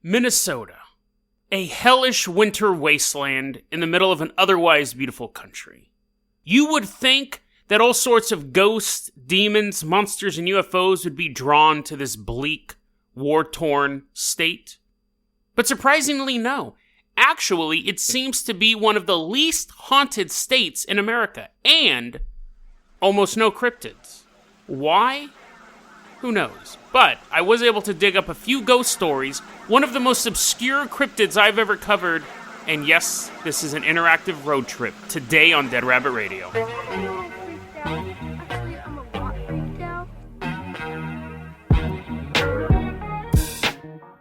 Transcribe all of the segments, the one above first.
Minnesota. A hellish winter wasteland in the middle of an otherwise beautiful country. You would think that all sorts of ghosts, demons, monsters, and UFOs would be drawn to this bleak, war-torn state. But surprisingly, no. Actually, it seems to be one of the least haunted states in America, and almost no cryptids. Why? Who knows? But I was able to dig up a few ghost stories, one of the most obscure cryptids I've ever covered, and yes, this is an interactive road trip today on Dead Rabbit Radio.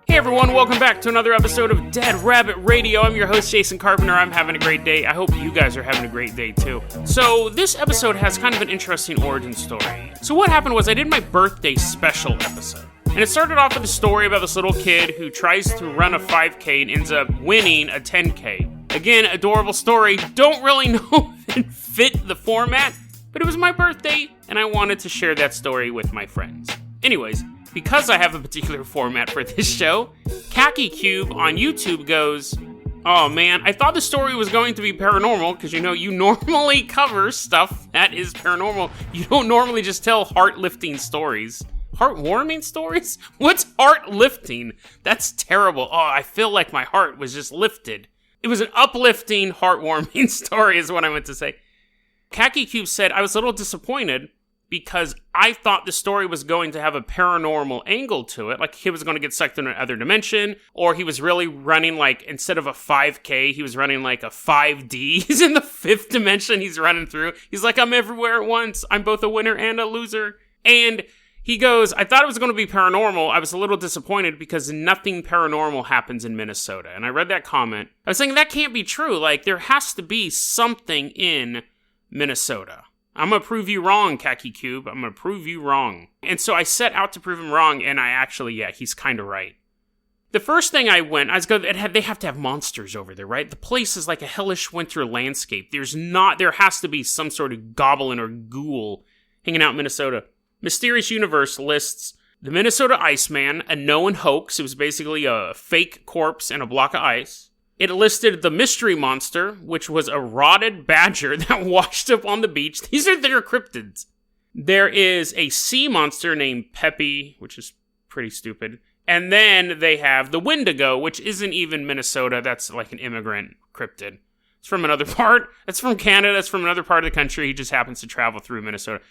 Hey everyone, welcome back to another episode of Dead Rabbit Radio. I'm your host, Jason Carpenter. I'm having a great day. I hope you guys are having a great day too. So this episode has kind of an interesting origin story. So what happened was I did my birthday special episode. And it started off with a story about this little kid who tries to run a 5K and ends up winning a 10K. Again, adorable story. Don't really know if it fit the format, but it was my birthday and I wanted to share that story with my friends. Anyways, because I have a particular format for this show, Khaki Cube on YouTube goes, "Oh man, I thought the story was going to be paranormal, because you normally cover stuff that is paranormal. You don't normally just tell heart-lifting stories." Heart-warming stories? What's heart-lifting? That's terrible. Oh, I feel like my heart was just lifted. It was an uplifting, heart-warming story is what I meant to say. Khaki Cube said, "I was a little disappointed because I thought the story was going to have a paranormal angle to it, like he was going to get sucked into another dimension, or he was really running like, instead of a 5K, he was running like a 5D. He's in the fifth dimension he's running through. He's like, I'm everywhere at once. I'm both a winner and a loser." And he goes, "I thought it was going to be paranormal. I was a little disappointed because nothing paranormal happens in Minnesota." And I read that comment. I was thinking, that can't be true. Like, there has to be something in Minnesota. I'm going to prove you wrong, Khaki Cube. I'm going to prove you wrong. And so I set out to prove him wrong, and I actually, he's kind of right. The first thing I go, they have to have monsters over there, right? The place is like a hellish winter landscape. There has to be some sort of goblin or ghoul hanging out in Minnesota. Mysterious Universe lists the Minnesota Iceman, a known hoax. It was basically a fake corpse and a block of ice. It listed the Mystery Monster, which was a rotted badger that washed up on the beach. These are their cryptids. There is a sea monster named Peppy, which is pretty stupid. And then they have the Wendigo, which isn't even Minnesota. That's like an immigrant cryptid. It's from another part. It's from Canada. It's from another part of the country. He just happens to travel through Minnesota.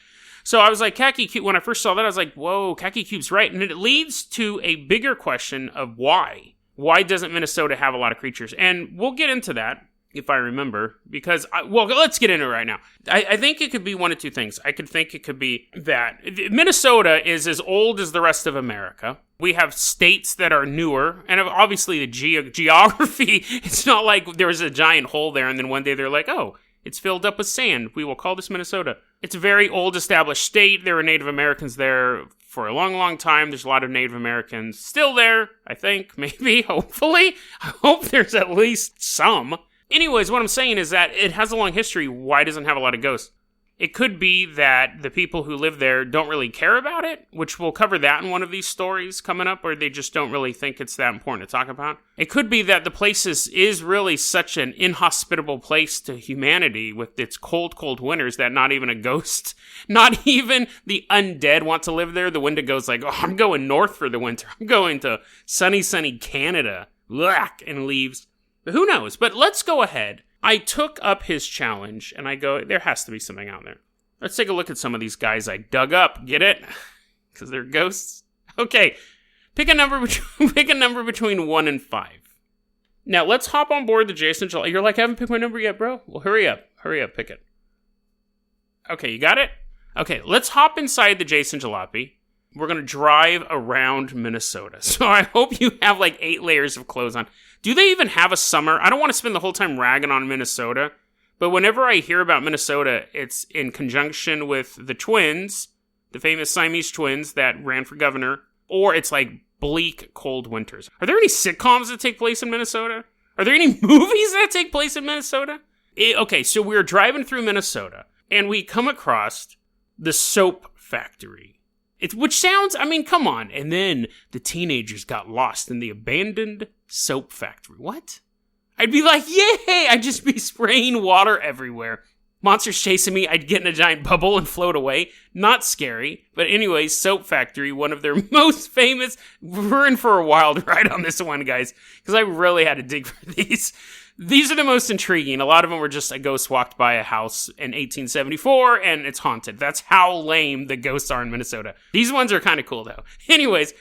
So I was like, Khaki Cube, when I first saw that, I was like, whoa, Khaki Cube's right. And it leads to a bigger question of why. Why doesn't Minnesota have a lot of creatures? And we'll get into that, if I remember, because, let's get into it right now. I think it could be one of two things. I could think it could be that Minnesota is as old as the rest of America. We have states that are newer, and obviously the geography, it's not like there was a giant hole there, and then one day they're like, oh, it's filled up with sand. We will call this Minnesota. It's a very old established state. There were Native Americans there for a long, long time. There's a lot of Native Americans still there, I think, maybe, hopefully. I hope there's at least some. Anyways, what I'm saying is that it has a long history. Why doesn't it have a lot of ghosts? It could be that the people who live there don't really care about it, which we'll cover that in one of these stories coming up, or they just don't really think it's that important to talk about. It could be that the place is really such an inhospitable place to humanity with its cold, cold winters that not even a ghost, not even the undead want to live there. The Wendigo's like, oh, I'm going north for the winter. I'm going to sunny, sunny Canada. Blech, and leaves. But who knows? But let's go ahead. I took up his challenge, and I go, there has to be something out there. Let's take a look at some of these guys I dug up. Get it? Because they're ghosts. Okay, pick a number between 1 and 5. Now, let's hop on board the Jason Jalopy. You're like, I haven't picked my number yet, bro? Well, hurry up, pick it. Okay, you got it? Okay, let's hop inside the Jason Jalopy. We're going to drive around Minnesota. So I hope you have like 8 layers of clothes on. Do they even have a summer? I don't want to spend the whole time ragging on Minnesota. But whenever I hear about Minnesota, it's in conjunction with the twins, the famous Siamese twins that ran for governor. Or it's like bleak, cold winters. Are there any sitcoms that take place in Minnesota? Are there any movies that take place in Minnesota? Okay, so we're driving through Minnesota. And we come across the soap factory. Which sounds, I mean, come on. And then the teenagers got lost in the abandoned soap factory. What? I'd be like, yay! I'd just be spraying water everywhere. Monsters chasing me, I'd get in a giant bubble and float away. Not scary. But anyways, Soap Factory, one of their most famous. We're in for a wild ride on this one, guys, because I really had to dig for these. These are the most intriguing. A lot of them were just a ghost walked by a house in 1874, and it's haunted. That's how lame the ghosts are in Minnesota. These ones are kind of cool, though. Anyways,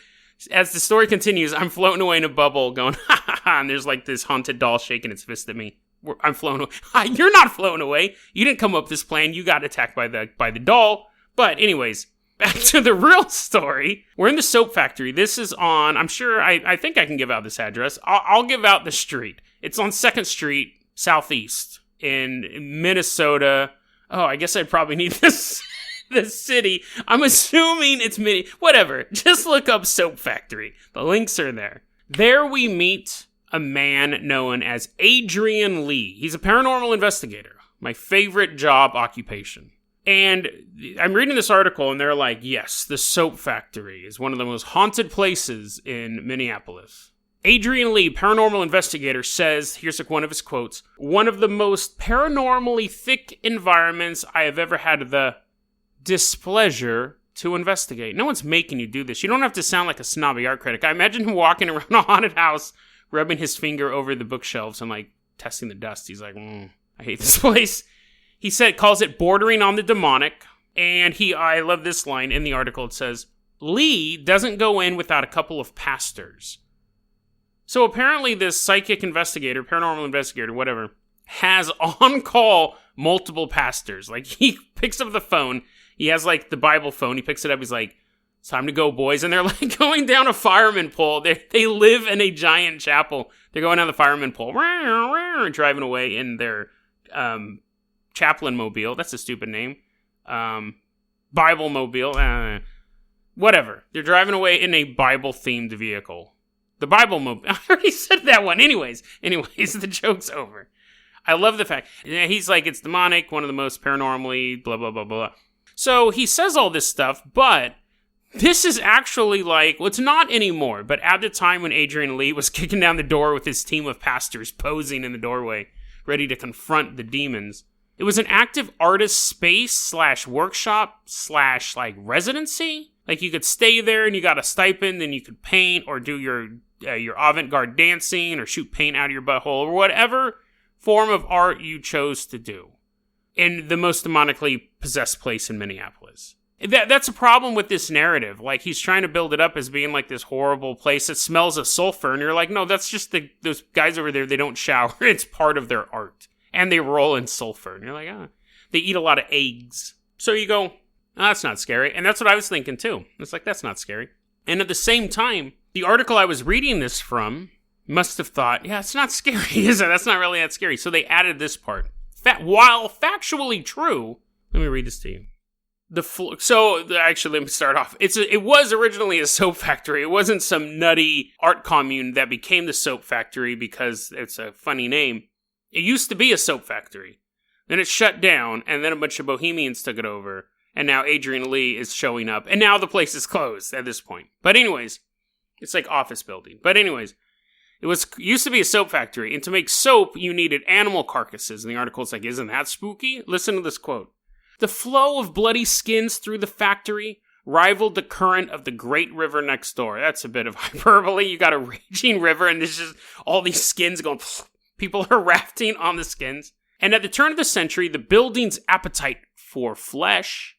as the story continues, I'm floating away in a bubble going, ha ha ha, and there's like this haunted doll shaking its fist at me. I'm flown away. You're not flown away. You didn't come up with this plan. You got attacked by the doll. But anyways, back to the real story. We're in the soap factory. This is on, I'm sure, I think I can give out this address. I'll give out the street. It's on 2nd Street, Southeast, in Minnesota. Oh, I guess I'd probably need this. The city. I'm assuming it's whatever. Just look up Soap Factory. The links are there. There we meet a man known as Adrian Lee. He's a paranormal investigator. My favorite job occupation. And I'm reading this article and they're like, yes, the Soap Factory is one of the most haunted places in Minneapolis. Adrian Lee, paranormal investigator, says, here's one of his quotes, one of the most paranormally thick environments I have ever had the displeasure to investigate. No one's making you do this. You don't have to sound like a snobby art critic. I imagine him walking around a haunted house, rubbing his finger over the bookshelves and like testing the dust. He's like, I hate this place. He calls it bordering on the demonic. And I love this line in the article. It says, Lee doesn't go in without a couple of pastors. So apparently this psychic investigator, paranormal investigator, whatever, has on call multiple pastors. Like he picks up the phone. He has like the Bible phone. He picks it up. He's like, it's time to go, boys. And they're like going down a fireman pole. They live in a giant chapel. They're going down the fireman pole, driving away in their chaplain mobile. That's a stupid name. Bible mobile. Whatever. They're driving away in a Bible-themed vehicle. The Bible mobile. I already said that one. Anyways, the joke's over. I love the fact. He's like, it's demonic, one of the most paranormally, blah, blah, blah, blah. So he says all this stuff, but this is actually like, well, it's not anymore, but at the time when Adrian Lee was kicking down the door with his team of pastors posing in the doorway, ready to confront the demons, it was an active artist space / workshop / like residency. Like you could stay there and you got a stipend and you could paint or do your avant-garde dancing or shoot paint out of your butthole or whatever form of art you chose to do in the most demonically possessed place in Minneapolis. That's a problem with this narrative. Like, he's trying to build it up as being like this horrible place that smells of sulfur, and you're like, no, that's just those guys over there, they don't shower. It's part of their art. And they roll in sulfur. And you're like, they eat a lot of eggs. So you go, that's not scary. And that's what I was thinking, too. It's like, that's not scary. And at the same time, the article I was reading this from must have thought, yeah, it's not scary, is it? That's not really that scary. So they added this part. While factually true, let me read this to you. Actually, let me start off. It was originally a soap factory. It wasn't some nutty art commune that became the soap factory because it's a funny name. It used to be a soap factory. Then it shut down, and then a bunch of bohemians took it over. And now Adrian Lee is showing up. And now the place is closed at this point. But anyways, it's like office building. But anyways, used to be a soap factory. And to make soap, you needed animal carcasses. And the article's like, isn't that spooky? Listen to this quote. The flow of bloody skins through the factory rivaled the current of the great river next door. That's a bit of hyperbole. You got a raging river and there's just all these skins going. People are rafting on the skins. And at the turn of the century, the building's appetite for flesh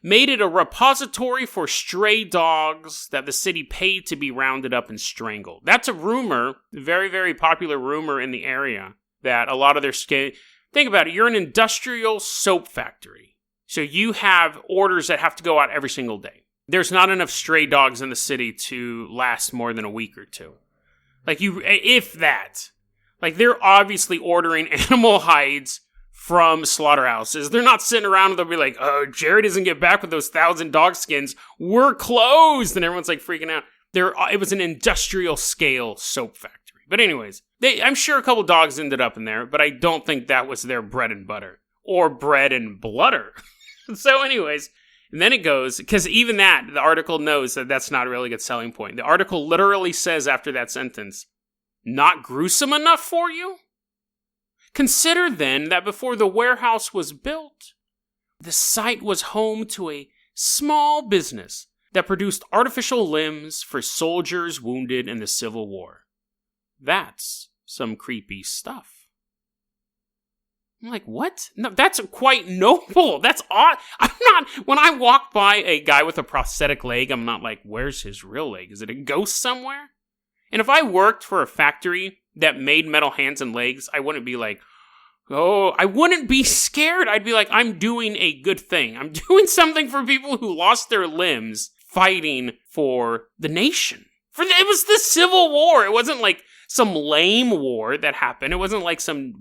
made it a repository for stray dogs that the city paid to be rounded up and strangled. That's a rumor, very, very popular rumor in the area, that a lot of their skin... Think about it, you're an industrial soap factory. So you have orders that have to go out every single day. There's not enough stray dogs in the city to last more than a week or two. If that. Like, they're obviously ordering animal hides from slaughterhouses. They're not sitting around and they'll be like, oh, Jared doesn't get back with those 1,000 dog skins. We're closed. And everyone's like freaking out. It was an industrial scale soap factory. But anyways, I'm sure a couple dogs ended up in there, but I don't think that was their bread and butter. Or bread and blutter. So anyways, And then it goes, because even that, the article knows that that's not a really good selling point. The article literally says after that sentence, not gruesome enough for you? Consider then that before the warehouse was built, the site was home to a small business that produced artificial limbs for soldiers wounded in the Civil War. That's some creepy stuff. I'm like, what? No, that's quite noble. That's odd. When I walk by a guy with a prosthetic leg, I'm not like, where's his real leg? Is it a ghost somewhere? And if I worked for a factory that made metal hands and legs, I wouldn't be like, oh, I wouldn't be scared. I'd be like, I'm doing a good thing. I'm doing something for people who lost their limbs fighting for the nation. It was the Civil War. It wasn't like some lame war that happened. It wasn't like some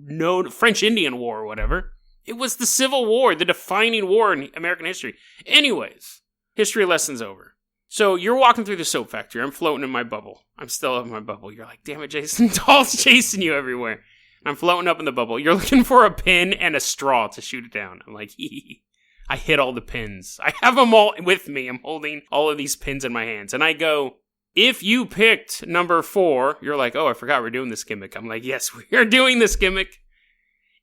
French Indian War or whatever. It was the Civil War, the defining war in American history. Anyways, history lesson's over. So you're walking through the soap factory. I'm floating in my bubble. I'm still in my bubble. You're like, damn it, Jason. Doll's chasing you everywhere. I'm floating up in the bubble. You're looking for a pin and a straw to shoot it down. I'm like, hee. I hit all the pins. I have them all with me. I'm holding all of these pins in my hands. And I go, if you picked number 4, you're like, oh, I forgot we're doing this gimmick. I'm like, yes, we are doing this gimmick.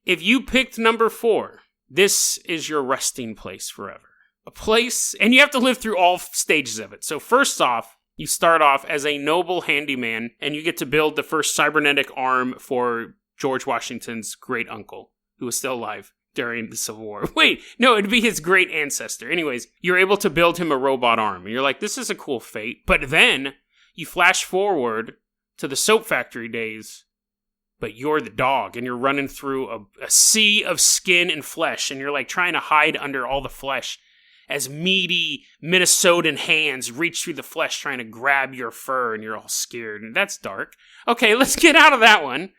If you picked number 4, this is your resting place forever. A place, and you have to live through all stages of it. So first off, you start off as a noble handyman, and you get to build the first cybernetic arm for George Washington's great uncle, who was still alive during the Civil War. Wait, no, it'd be his great ancestor. Anyways, you're able to build him a robot arm, and you're like, this is a cool fate. But then you flash forward to the soap factory days, but you're the dog, and you're running through a sea of skin and flesh, and you're like trying to hide under all the flesh as meaty Minnesotan hands reach through the flesh trying to grab your fur, and you're all scared, and that's dark. Okay, let's get out of that one.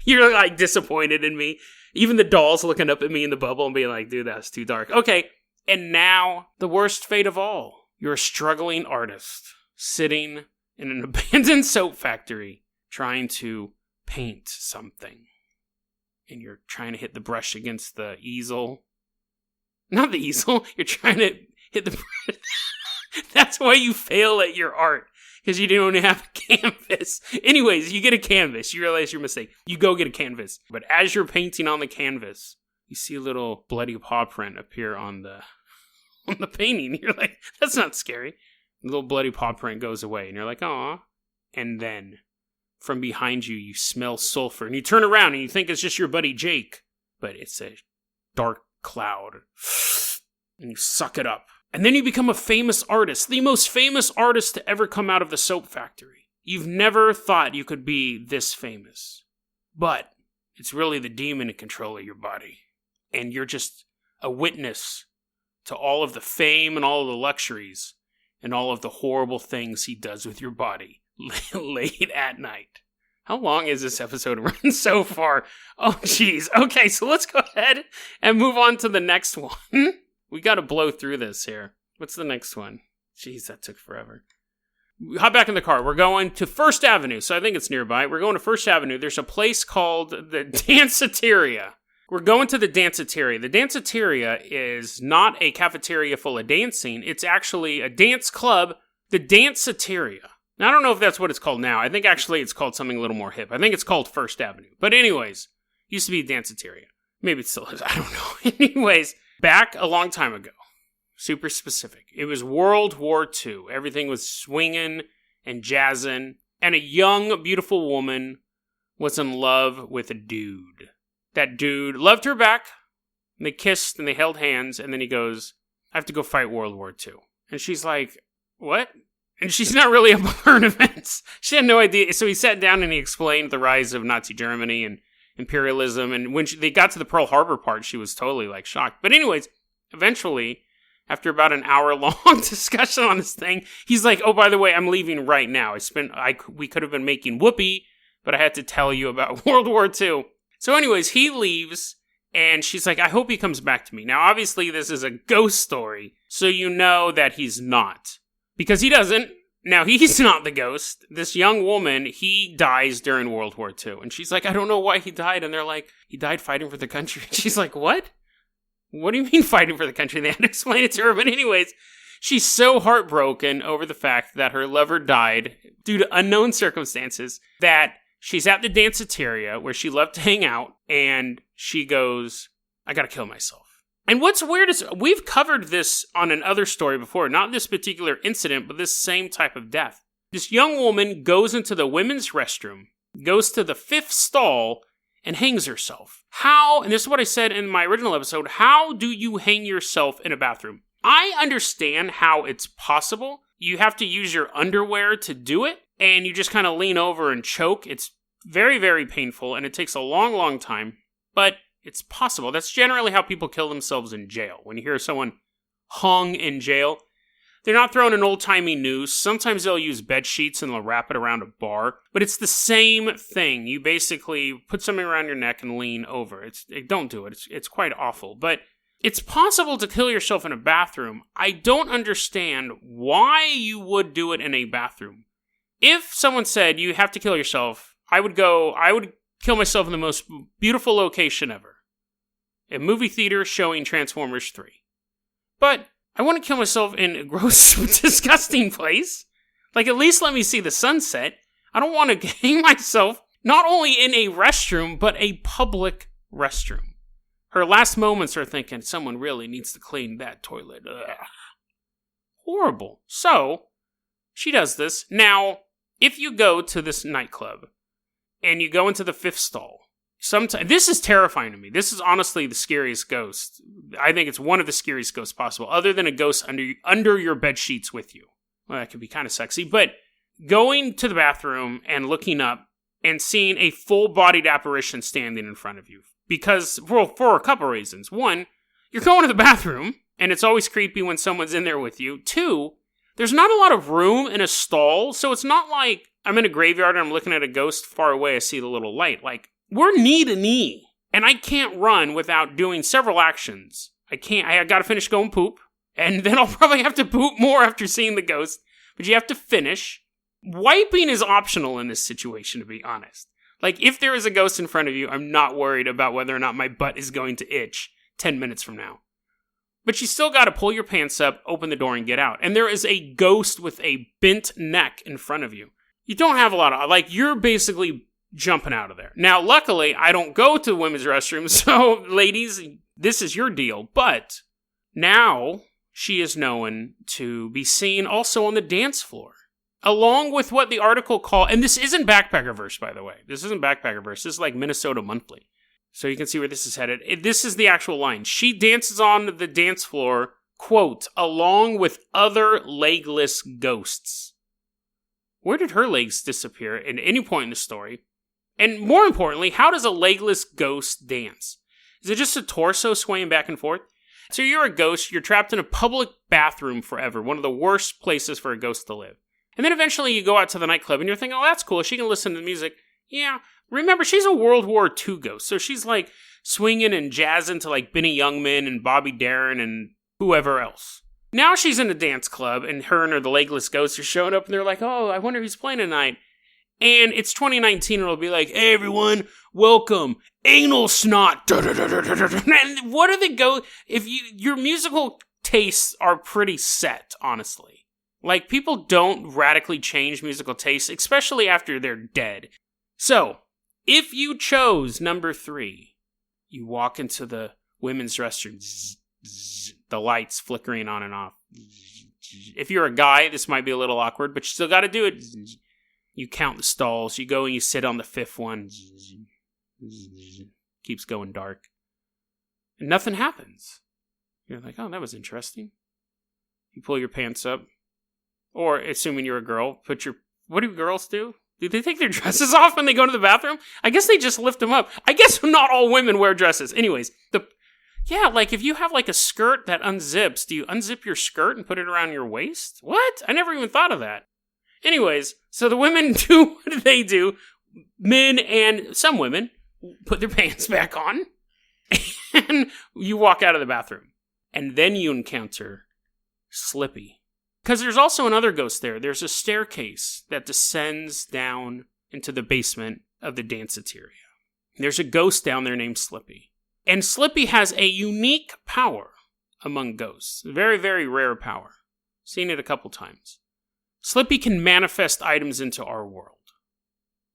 You're like disappointed in me. Even the doll's looking up at me in the bubble and being like, dude, that's too dark. Okay, and now the worst fate of all. You're a struggling artist sitting in an abandoned soap factory trying to paint something. And you're trying to hit the brush against the easel. Not the easel. You're trying to hit the brush. That's why you fail at your art. Because you don't have a canvas. Anyways, you get a canvas. You realize your mistake. You go get a canvas. But as you're painting on the canvas, you see a little bloody paw print appear on the painting. You're like, that's not scary. The little bloody paw print goes away. And you're like, aw. And then, from behind you, you smell sulfur. And you turn around and you think it's just your buddy Jake. But it's a dark cloud. And you suck it up. And then you become a famous artist, the most famous artist to ever come out of the soap factory. You've never thought you could be this famous. But it's really the demon in control of your body. And you're just a witness to all of the fame and all of the luxuries and all of the horrible things he does with your body late at night. How long is this episode run so far? Oh, jeez. Okay, so let's go ahead and move on to the next one. We gotta blow through this here. What's the next one? Jeez, that took forever. Hop back in the car. We're going to First Avenue, so I think it's nearby. We're going to First Avenue. There's a place called the Danceteria. We're going to the Danceteria. The Danceteria is not a cafeteria full of dancing. It's actually a dance club, the Danceteria. Now, I don't know if that's what it's called now. I think actually it's called something a little more hip. I think it's called First Avenue. But anyways, used to be a Danceteria. Maybe it still is. I don't know. Anyways, back a long time ago, super specific. It was World War II. Everything was swinging and jazzing, and a young, beautiful woman was in love with a dude. That dude loved her back, and they kissed, and they held hands, and then he goes, I have to go fight World War II. And she's like, what? And she's not really up on current events. She had no idea. So he sat down and he explained the rise of Nazi Germany and imperialism, and when they got to the Pearl Harbor part, she was totally like shocked. But anyways, eventually, after about an hour-long discussion on this thing, he's like, oh, by the way, I'm leaving right now. We could have been making whoopee, but I had to tell you about World War II. So anyways, he leaves, and she's like, I hope he comes back to me. Now, obviously, this is a ghost story, so you know that he's not. Because he doesn't. Now, he's not the ghost. This young woman, he dies during World War II. And she's like, I don't know why he died. And they're like, he died fighting for the country. And she's like, what? What do you mean fighting for the country? They had to explain it to her. But anyways, she's so heartbroken over the fact that her lover died due to unknown circumstances that she's at the danceteria where she loved to hang out, and she goes, I gotta kill myself. And what's weird is we've covered this on another story before, not this particular incident, but this same type of death. This young woman goes into the women's restroom, goes to the 5th stall, and hangs herself. How, and this is what I said in my original episode, how do you hang yourself in a bathroom? I understand how it's possible. You have to use your underwear to do it, and you just kind of lean over and choke. It's very, very painful, and it takes a long, long time, but it's possible. That's generally how people kill themselves in jail. When you hear someone hung in jail, they're not throwing an old-timey noose. Sometimes they'll use bed sheets and they'll wrap it around a bar. But it's the same thing. You basically put something around your neck and lean over. Don't do it. It's quite awful. But it's possible to kill yourself in a bathroom. I don't understand why you would do it in a bathroom. If someone said you have to kill yourself, I would kill myself in the most beautiful location ever. A movie theater showing Transformers 3. But I want to kill myself in a gross, disgusting place. Like, at least let me see the sunset. I don't want to hang myself, not only in a restroom, but a public restroom. Her last moments are thinking, someone really needs to clean that toilet. Ugh. Horrible. So, she does this. Now, if you go to this nightclub, and you go into the 5th stall, this is terrifying to me. This is honestly the scariest ghost. I think it's one of the scariest ghosts possible, other than a ghost under your bed sheets with you. Well, that could be kind of sexy, but going to the bathroom and looking up and seeing a full-bodied apparition standing in front of you. Because, for a couple reasons. One, you're going to the bathroom, and it's always creepy when someone's in there with you. Two, there's not a lot of room in a stall, so it's not like I'm in a graveyard and I'm looking at a ghost far away, I see the little light. Like, we're knee to knee, and I can't run without doing several actions. I gotta finish going poop, and then I'll probably have to poop more after seeing the ghost, but you have to finish. Wiping is optional in this situation, to be honest. Like, if there is a ghost in front of you, I'm not worried about whether or not my butt is going to itch 10 minutes from now. But you still gotta pull your pants up, open the door, and get out. And there is a ghost with a bent neck in front of you. You don't have a lot of, you're basically jumping out of there. Now, luckily, I don't go to the women's restroom, so, ladies, this is your deal. But now, she is known to be seen also on the dance floor. Along with what the article called, and this isn't Backpackerverse, by the way. This isn't Backpackerverse. This is like Minnesota Monthly. So you can see where this is headed. This is the actual line. She dances on the dance floor, quote, along with other legless ghosts. Where did her legs disappear at any point in the story? And more importantly, how does a legless ghost dance? Is it just a torso swaying back and forth? So you're a ghost, you're trapped in a public bathroom forever, one of the worst places for a ghost to live. And then eventually you go out to the nightclub and you're thinking, oh, that's cool, she can listen to the music. Yeah, remember, she's a World War II ghost, so she's like swinging and jazzing to like Benny Youngman and Bobby Darin and whoever else. Now she's in a dance club and her and the legless ghosts are showing up and they're like, oh, I wonder who's playing tonight. And it's 2019 and it'll be like, hey everyone, welcome, anal snot. And what are the if your musical tastes are pretty set, honestly. Like, people don't radically change musical tastes, especially after they're dead. So, if you chose number 3, you walk into the women's restroom, the lights flickering on and off. If you're a guy, this might be a little awkward, but you still gotta do it. You count the stalls, you go and you sit on the 5th one. Keeps going dark. And nothing happens. You're like, oh, that was interesting. You pull your pants up. Or, assuming you're a girl, what do girls do? Do they take their dresses off when they go to the bathroom? I guess they just lift them up. I guess not all women wear dresses. Anyways, if you have like a skirt that unzips, do you unzip your skirt and put it around your waist? What? I never even thought of that. Anyways, so the women do what they do. Men and some women put their pants back on. And you walk out of the bathroom. And then you encounter Slippy. Because there's also another ghost there. There's a staircase that descends down into the basement of the danceteria. There's a ghost down there named Slippy. And Slippy has a unique power among ghosts. A very, very rare power. Seen it a couple times. Slippy can manifest items into our world.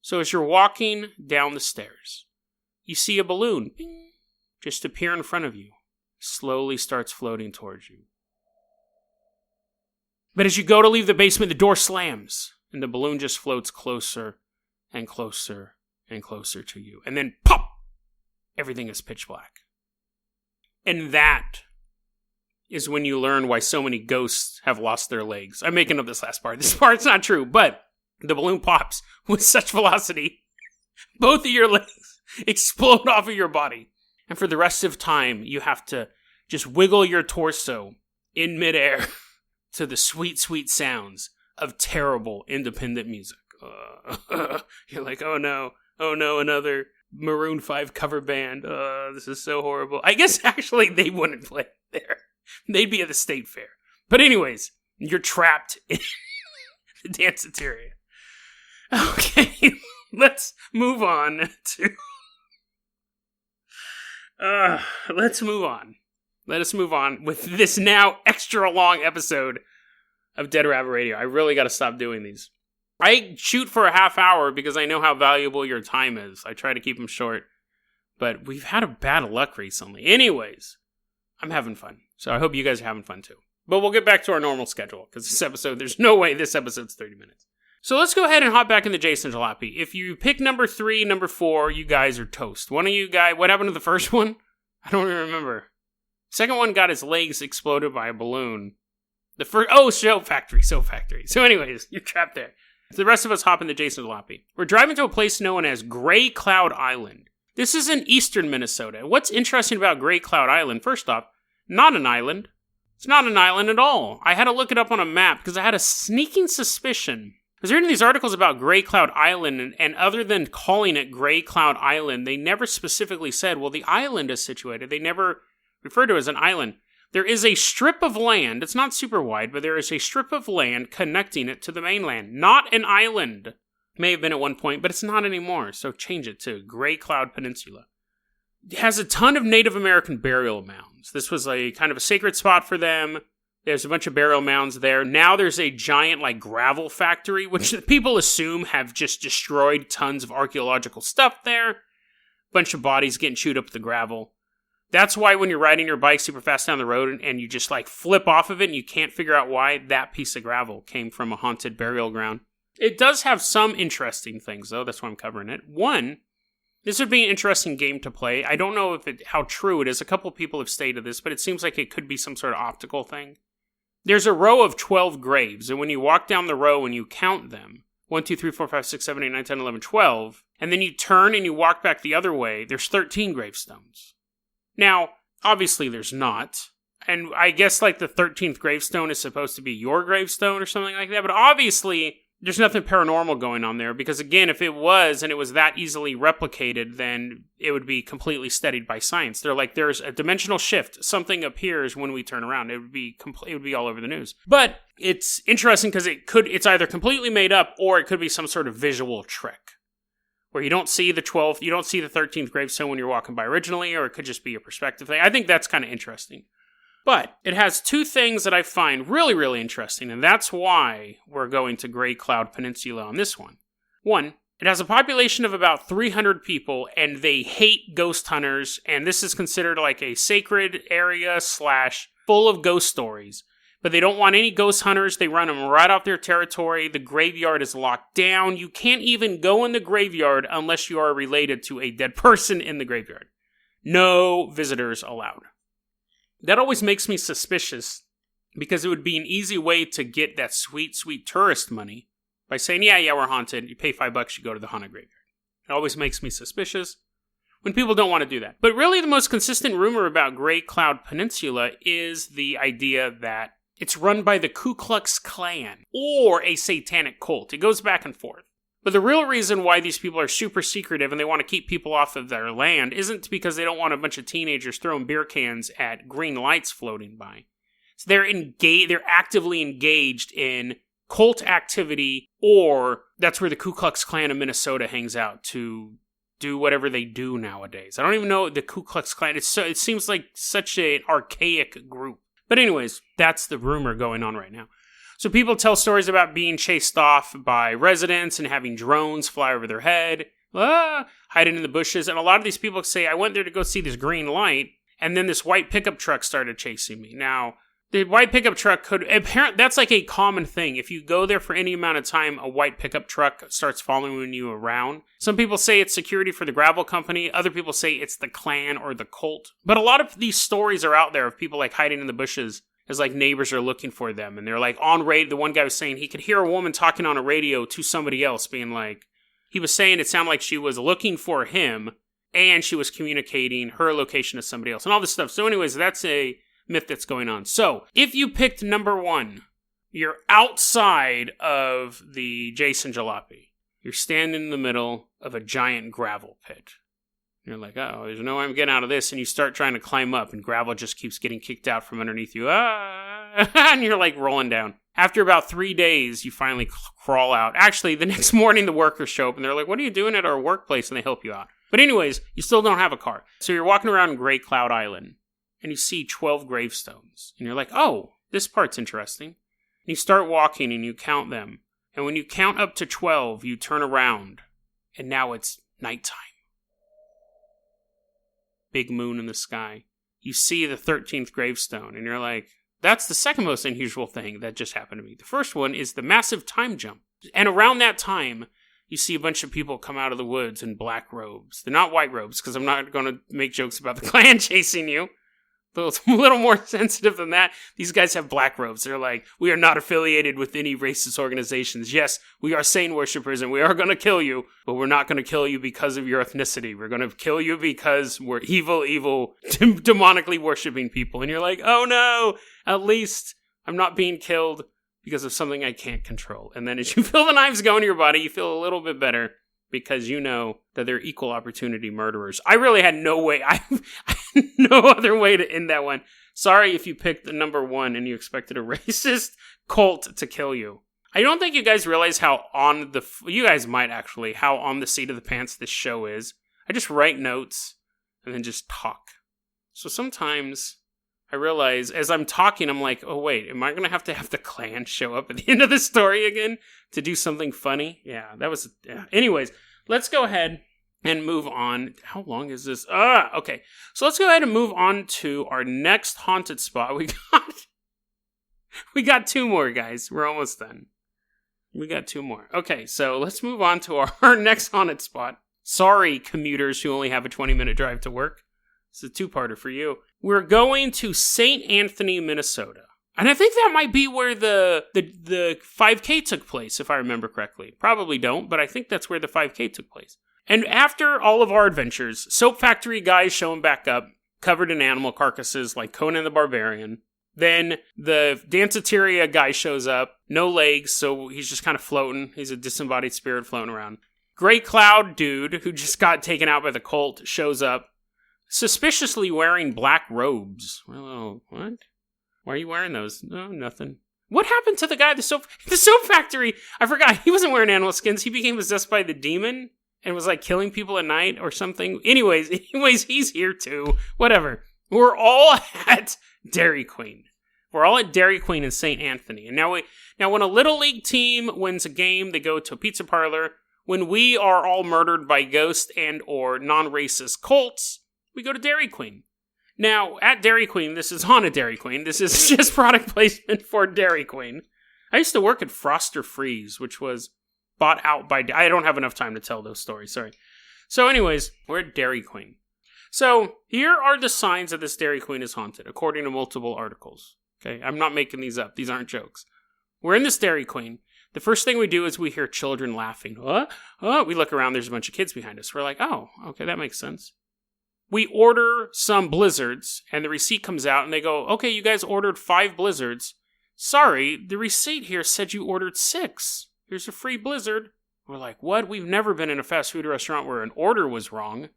So as you're walking down the stairs, you see a balloon bing, just appear in front of you. Slowly starts floating towards you. But as you go to leave the basement, the door slams, and the balloon just floats closer and closer and closer to you. And then pop! Everything is pitch black. And that is when you learn why so many ghosts have lost their legs. I'm making up this last part. This part's not true, but the balloon pops with such velocity, both of your legs explode off of your body. And for the rest of time, you have to just wiggle your torso in midair to the sweet, sweet sounds of terrible independent music. You're like, oh no, another Maroon 5 cover band. This is so horrible. I guess actually they wouldn't play there. They'd be at the state fair. But anyways, you're trapped in the danceteria. Okay, let's move on to... let's move on. Let us move on with this now extra long episode of Dead Rabbit Radio. I really got to stop doing these. I shoot for a half hour because I know how valuable your time is. I try to keep them short, but we've had a bad luck recently. Anyways, I'm having fun, so I hope you guys are having fun too. But we'll get back to our normal schedule because this episode, there's no way this episode's 30 minutes. So let's go ahead and hop back into Jason Jalopy. If you pick number 3, number 4, you guys are toast. One of you guys, what happened to the first one? I don't even remember. Second one got his legs exploded by a balloon. The first, Soap Factory. So anyways, you're trapped there. The rest of us hop into Jason Jalopy. We're driving to a place known as Gray Cloud Island. This is in eastern Minnesota. What's interesting about Gray Cloud Island, first off, not an island. It's not an island at all. I had to look it up on a map because I had a sneaking suspicion. I was reading these articles about Gray Cloud Island, and other than calling it Gray Cloud Island, they never specifically said, well, the island is situated. They never referred to it as an island. There is a strip of land, it's not super wide, but there is a strip of land connecting it to the mainland. Not an island. May have been at one point, but it's not anymore, so change it to Gray Cloud Peninsula. It has a ton of Native American burial mounds. This was a kind of a sacred spot for them. There's a bunch of burial mounds there. Now there's a giant, gravel factory, which people assume have just destroyed tons of archaeological stuff there. Bunch of bodies getting chewed up with the gravel. That's why when you're riding your bike super fast down the road and you just, flip off of it and you can't figure out why, that piece of gravel came from a haunted burial ground. It does have some interesting things, though. That's why I'm covering it. One, this would be an interesting game to play. I don't know how true it is. A couple people have stated this, but it seems like it could be some sort of optical thing. There's a row of 12 graves, and when you walk down the row and you count them, 1, 2, 3, 4, 5, 6, 7, 8, 9, 10, 11, 12, and then you turn and you walk back the other way, there's 13 gravestones. Now, obviously there's not, and I guess the 13th gravestone is supposed to be your gravestone or something like that, but obviously there's nothing paranormal going on there, because again, if it was, and it was that easily replicated, then it would be completely studied by science. They're there's a dimensional shift. Something appears when we turn around. It would be all over the news. But it's interesting because it's either completely made up, or it could be some sort of visual trick, where you don't see the 12th, you don't see the 13th gravestone when you're walking by originally, or it could just be a perspective thing. I think that's kind of interesting. But it has two things that I find really, really interesting, and that's why we're going to Gray Cloud Peninsula on this one. One, it has a population of about 300 people, and they hate ghost hunters, and this is considered a sacred area / full of ghost stories. But they don't want any ghost hunters. They run them right off their territory. The graveyard is locked down. You can't even go in the graveyard unless you are related to a dead person in the graveyard. No visitors allowed. That always makes me suspicious, because it would be an easy way to get that sweet, sweet tourist money by saying, yeah, we're haunted. You pay $5, you go to the haunted graveyard. It always makes me suspicious when people don't want to do that. But really the most consistent rumor about Gray Cloud Peninsula is the idea that it's run by the Ku Klux Klan or a satanic cult. It goes back and forth. But the real reason why these people are super secretive and they want to keep people off of their land isn't because they don't want a bunch of teenagers throwing beer cans at green lights floating by. So they're actively engaged in cult activity, or that's where the Ku Klux Klan of Minnesota hangs out to do whatever they do nowadays. I don't even know the Ku Klux Klan. It seems like such an archaic group. But anyways, that's the rumor going on right now. So people tell stories about being chased off by residents and having drones fly over their head, hiding in the bushes. And a lot of these people say, I went there to go see this green light, and then this white pickup truck started chasing me. Now, the white pickup truck that's like a common thing. If you go there for any amount of time, a white pickup truck starts following you around. Some people say it's security for the gravel company. Other people say it's the Klan or the cult. But a lot of these stories are out there of people like hiding in the bushes as like neighbors are looking for them. And they're like on radio. The one guy was saying he could hear a woman talking on a radio to somebody else being like, he was saying it sounded like she was looking for him and she was communicating her location to somebody else and all this stuff. So anyways, that's a myth that's going on. So, if you picked number 1, you're outside of the Jason Jalopy. You're standing in the middle of a giant gravel pit. You're like, there's no way I'm getting out of this. And you start trying to climb up, and gravel just keeps getting kicked out from underneath you. And you're like rolling down. After about 3 days, you finally crawl out. Actually, the next morning, the workers show up, and they're like, what are you doing at our workplace? And they help you out. But anyways, you still don't have a car. So you're walking around Great Cloud Island. And you see 12 gravestones. And you're like, this part's interesting. And you start walking and you count them. And when you count up to 12, you turn around. And now it's nighttime. Big moon in the sky. You see the 13th gravestone. And you're like, that's the second most unusual thing that just happened to me. The first one is the massive time jump. And around that time, you see a bunch of people come out of the woods in black robes. They're not white robes, because I'm not going to make jokes about the Klan chasing you. It's a little more sensitive than that. These guys have black robes. They're like, we are not affiliated with any racist organizations. Yes, we are Satan worshippers and we are going to kill you, but we're not going to kill you because of your ethnicity. We're going to kill you because we're evil, demonically worshiping people. And you're like, oh no, at least I'm not being killed because of something I can't control. And then as you feel the knives go into your body, you feel a little bit better because you know that they're equal opportunity murderers. I really had no way. I had no other way to end that one. Sorry if you picked the number 1 and you expected a racist cult to kill you. I don't think you guys realize how you guys might actually, how on the seat of the pants this show is. I just write notes and then just talk. So sometimes I realize as I'm talking, I'm like, oh wait, am I going to have the Klan show up at the end of the story again to do something funny? Yeah, Anyways, let's go ahead and move on. How long is this? Okay. So let's go ahead and move on to our next haunted spot. We got 2 more, guys. We're almost done. We got 2 more. Okay, so let's move on to our next haunted spot. Sorry, commuters who only have a 20-minute drive to work. It's a 2-parter for you. We're going to St. Anthony, Minnesota. And I think that might be where the 5K took place, if I remember correctly. Probably don't, but I think that's where the 5K took place. And after all of our adventures, soap factory guys showing back up, covered in animal carcasses like Conan the Barbarian. Then the Danceteria guy shows up, no legs, so he's just kind of floating. He's a disembodied spirit floating around. Great Cloud dude, who just got taken out by the cult, shows up, suspiciously wearing black robes. Well, what? Why are you wearing those? No, nothing. What happened to the guy at the soap factory? I forgot. He wasn't wearing animal skins. He became possessed by the demon and was like killing people at night or something. Anyways, he's here too. Whatever. We're all at Dairy Queen. We're all at Dairy Queen in St. Anthony. And now when a Little League team wins a game, they go to a pizza parlor. When we are all murdered by ghost and or non-racist cults, we go to Dairy Queen. Now, at Dairy Queen, this is on a Dairy Queen. This is just product placement for Dairy Queen. I used to work at Froster Freeze, which was bought out by... I don't have enough time to tell those stories, sorry. So anyways, we're at Dairy Queen. So, here are the signs that this Dairy Queen is haunted, according to multiple articles. Okay, I'm not making these up. These aren't jokes. We're in this Dairy Queen. The first thing we do is we hear children laughing. What? Oh, we look around, there's a bunch of kids behind us. We're like, oh, okay, that makes sense. We order some blizzards, and the receipt comes out, and they go, okay, you guys ordered 5 blizzards. Sorry, the receipt here said you ordered 6. Here's a free blizzard. We're like, what? We've never been in a fast food restaurant where an order was wrong.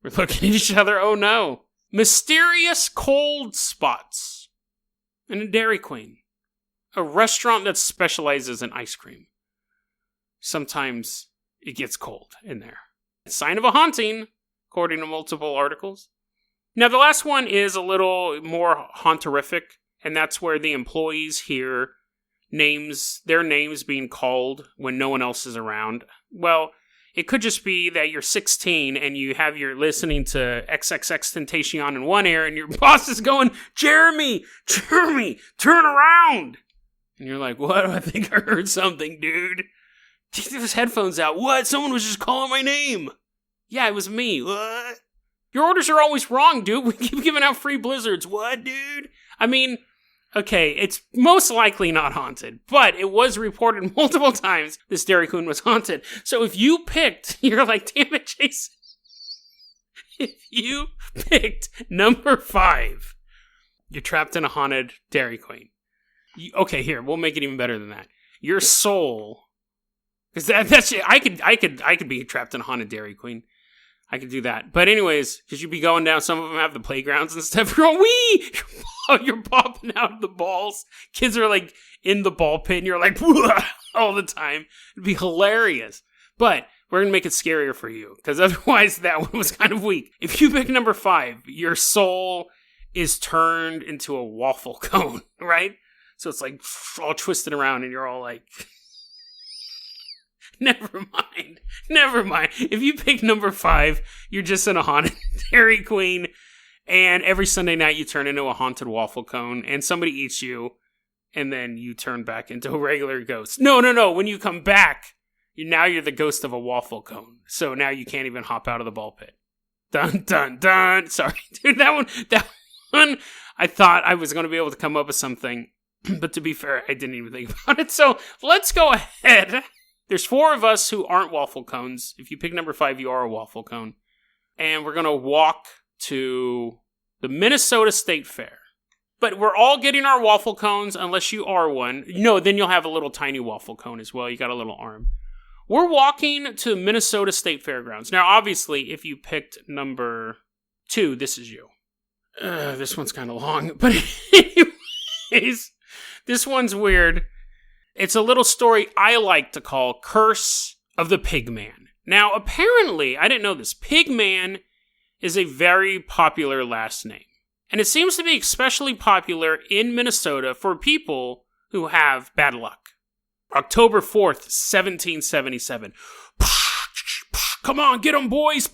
We're looking at each other, oh no. Mysterious cold spots in a Dairy Queen. A restaurant that specializes in ice cream. Sometimes it gets cold in there. Sign of a haunting, according to multiple articles. Now, the last one is a little more haunterific, and that's where the employees hear their names being called when no one else is around. Well, it could just be that you're 16 and you're listening to XXXTentacion in one ear, and your boss is going, Jeremy, turn around. And you're like, what? I think I heard something, dude. Take those headphones out. What? Someone was just calling my name. Yeah, it was me. What? Your orders are always wrong, dude. We keep giving out free blizzards. What, dude? I mean, okay, it's most likely not haunted, but it was reported multiple times this Dairy Queen was haunted. So if you picked, you're like, damn it, Jason. If you picked number 5, you're trapped in a haunted Dairy Queen. Okay, here, we'll make it even better than that. Your soul, because that's I could be trapped in a haunted Dairy Queen. I could do that. But anyways, because you'd be going down, some of them have the playgrounds and stuff. You're going, wee! You're popping out the balls. Kids are like in the ball pit and you're like, all the time. It'd be hilarious. But we're going to make it scarier for you, because otherwise that one was kind of weak. If you pick number 5, your soul is turned into a waffle cone, right? So it's like all twisted around and you're all like... Never mind. If you pick number 5, you're just in a haunted Dairy Queen, and every Sunday night you turn into a haunted waffle cone, and somebody eats you, and then you turn back into a regular ghost. No. When you come back, you're the ghost of a waffle cone. So now you can't even hop out of the ball pit. Dun, dun, dun. Sorry, dude, that one, I thought I was going to be able to come up with something, but to be fair, I didn't even think about it. So let's go ahead. There's 4 of us who aren't waffle cones. If you pick number 5, you are a waffle cone. And we're going to walk to the Minnesota State Fair. But we're all getting our waffle cones unless you are one. No, then you'll have a little tiny waffle cone as well. You got a little arm. We're walking to Minnesota State Fairgrounds. Now, obviously, if you picked number 2, this is you. This one's kind of long. But anyways, this one's weird. It's a little story I like to call Curse of the Pigman. Now, apparently, I didn't know this, Pigman is a very popular last name. And it seems to be especially popular in Minnesota for people who have bad luck. October 4th, 1777. Come on, get them, boys!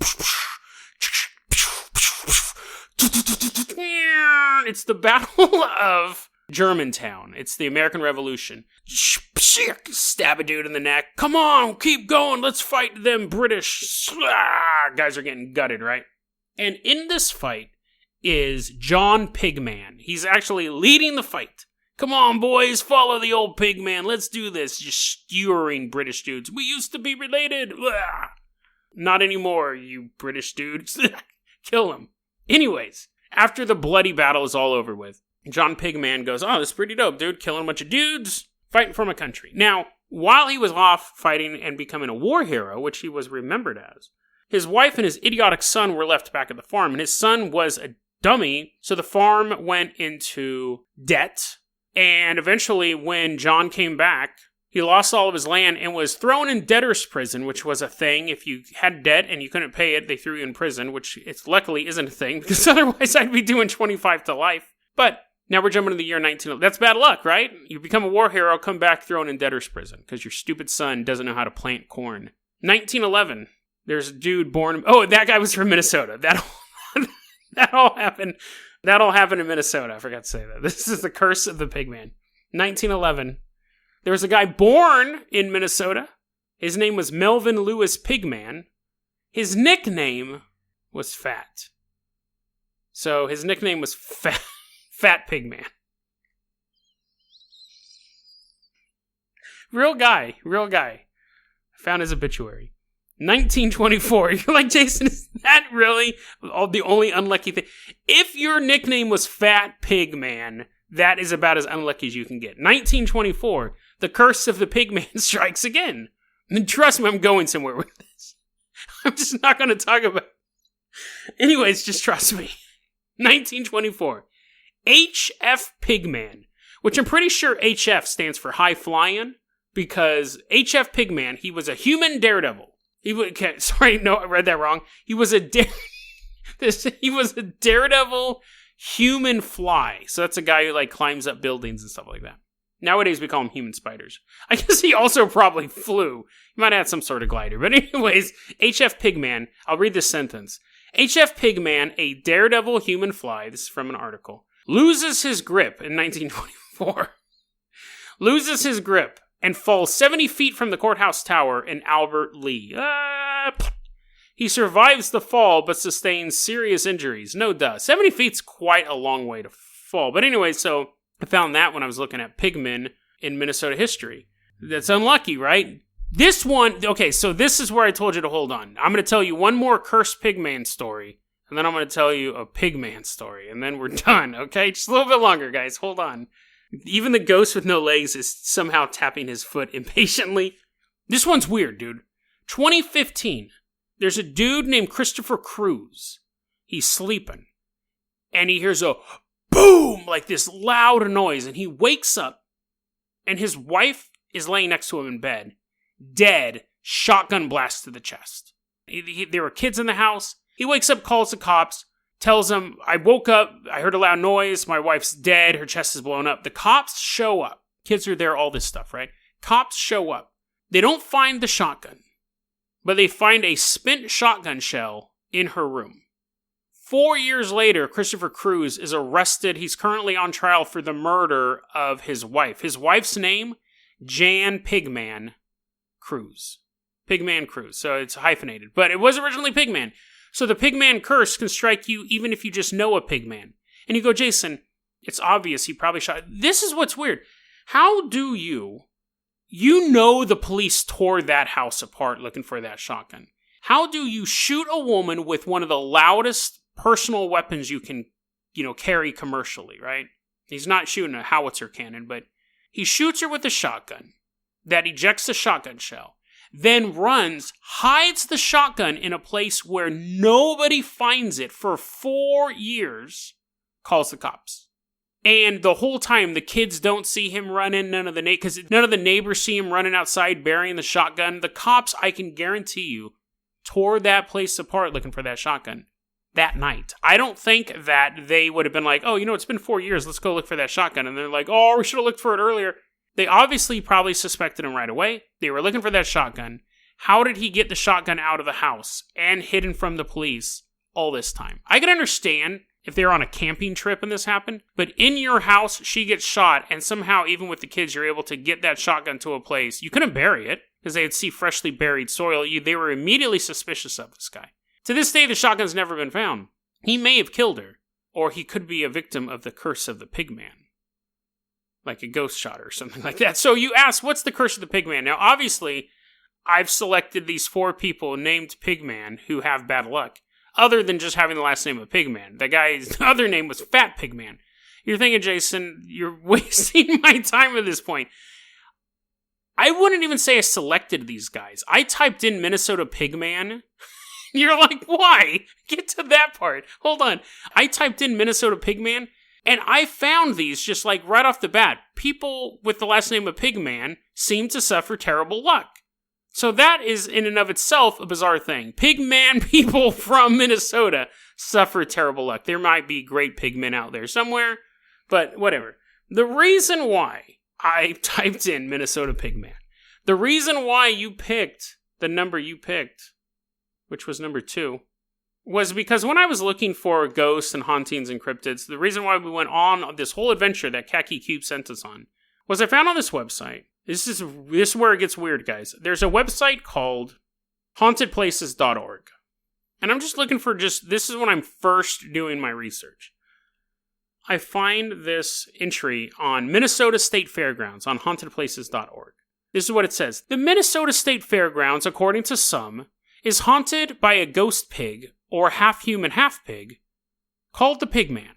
It's the Battle of Germantown. It's the American Revolution. Stab a dude in the neck. Come on, keep going. Let's fight them British. Guys are getting gutted, right? And in this fight is John Pigman. He's actually leading the fight. Come on, boys, follow the old Pigman. Let's do this. Just skewering British dudes. We used to be related. Not anymore, you British dudes. Kill him. Anyways, after the bloody battle is all over with, John Pigman goes, oh, this is pretty dope, dude. Killing a bunch of dudes, fighting for my country. Now, while he was off fighting and becoming a war hero, which he was remembered as, his wife and his idiotic son were left back at the farm, and his son was a dummy, so the farm went into debt, and eventually when John came back, he lost all of his land and was thrown in debtor's prison, which was a thing. If you had debt and you couldn't pay it, they threw you in prison, which it luckily isn't a thing, because otherwise I'd be doing 25 to life. But now we're jumping to the year 1911. That's bad luck, right? You become a war hero, come back thrown in debtor's prison, because your stupid son doesn't know how to plant corn. 1911, there's a dude born... Oh, that guy was from Minnesota. That all happened in Minnesota. I forgot to say that. This is the curse of the Pigman. 1911. There was a guy born in Minnesota. His name was Melvin Lewis Pigman. His nickname was Fat. So his nickname was Fat Pigman. Real guy. I found his obituary. 1924. You're like, Jason, is that really the only unlucky thing? If your nickname was Fat Pigman, that is about as unlucky as you can get. 1924. The curse of the Pigman strikes again. And trust me, I'm going somewhere with this. I'm just not going to talk about it. Anyways, just trust me. 1924. H.F. Pigman, which I'm pretty sure H.F. stands for high flying, because H.F. Pigman, he was a human daredevil. Sorry, no, I read that wrong. He was a daredevil human fly. So that's a guy who like climbs up buildings and stuff like that. Nowadays we call them human spiders. I guess he also probably flew. He might have had some sort of glider. But anyways, H.F. Pigman, I'll read this sentence. H.F. Pigman, a daredevil human fly, this is from an article, loses his grip in 1924. Loses his grip and falls 70 feet from the courthouse tower in Albert Lee. He survives the fall, but sustains serious injuries. No duh. 70 feet's quite a long way to fall. But anyway, so I found that when I was looking at pigmen in Minnesota history. That's unlucky, right? This one, okay, so this is where I told you to hold on. I'm going to tell you one more cursed pigman story, and then I'm going to tell you a pigman story, and then we're done, okay? Just a little bit longer, guys. Hold on. Even the ghost with no legs is somehow tapping his foot impatiently. This one's weird, dude. 2015. There's a dude named Christopher Cruz. He's sleeping. And he hears a boom, like this loud noise. And he wakes up. And his wife is laying next to him in bed. Dead. Shotgun blast to the chest. There were kids in the house. He wakes up, calls the cops. Tells them, I woke up. I heard a loud noise. My wife's dead. Her chest is blown up. The cops show up. Kids are there, all this stuff, right? Cops show up. They don't find the shotgun. But they find a spent shotgun shell in her room. 4 years later, Christopher Cruz is arrested. He's currently on trial for the murder of his wife. His wife's name, Jan Pigman-Kruse. Pigman-Kruse. So it's hyphenated. But it was originally Pigman. So the Pigman curse can strike you even if you just know a pigman. And you go, Jason, it's obvious he probably shot. This is what's weird. How do you know the police tore that house apart looking for that shotgun. How do you shoot a woman with one of the loudest personal weapons you can, carry commercially, right? He's not shooting a howitzer cannon, but he shoots her with a shotgun that ejects the shotgun shell, then runs, hides the shotgun in a place where nobody finds it for 4 years, calls the cops. And the whole time, the kids don't see him running, none of the neighbors see him running outside burying the shotgun. The cops, I can guarantee you, tore that place apart looking for that shotgun that night. I don't think that they would have been like, oh, it's been 4 years, let's go look for that shotgun. And they're like, oh, we should have looked for it earlier. They obviously probably suspected him right away. They were looking for that shotgun. How did he get the shotgun out of the house and hidden from the police all this time? I can understand if they're on a camping trip and this happened, but in your house, she gets shot, and somehow, even with the kids, you're able to get that shotgun to a place. You couldn't bury it, because they'd see freshly buried soil. They were immediately suspicious of this guy. To this day, the shotgun's never been found. He may have killed her, or he could be a victim of the curse of the pigman. Like a ghost shot or something like that. So you ask, what's the curse of the pigman? Now, obviously, I've selected these 4 people named Pigman who have bad luck. Other than just having the last name of Pigman. The guy's other name was Fat Pigman. You're thinking, Jason, you're wasting my time at this point. I wouldn't even say I selected these guys. I typed in Minnesota Pigman. You're like, why? Get to that part. Hold on. I typed in Minnesota Pigman, and I found these just like right off the bat. People with the last name of Pigman seem to suffer terrible luck. So that is, in and of itself, a bizarre thing. Pigman people from Minnesota suffer terrible luck. There might be great pigmen out there somewhere, but whatever. The reason why I typed in Minnesota Pigman, the reason why you picked the number you picked, which was number 2, was because when I was looking for ghosts and hauntings and cryptids, the reason why we went on this whole adventure that Khaki Cube sent us on was I found on this website. This is where it gets weird, guys. There's a website called hauntedplaces.org. And I'm just looking for this is when I'm first doing my research. I find this entry on Minnesota State Fairgrounds on hauntedplaces.org. This is what it says. The Minnesota State Fairgrounds, according to some, is haunted by a ghost pig, or half-human, half-pig, called the Pigman.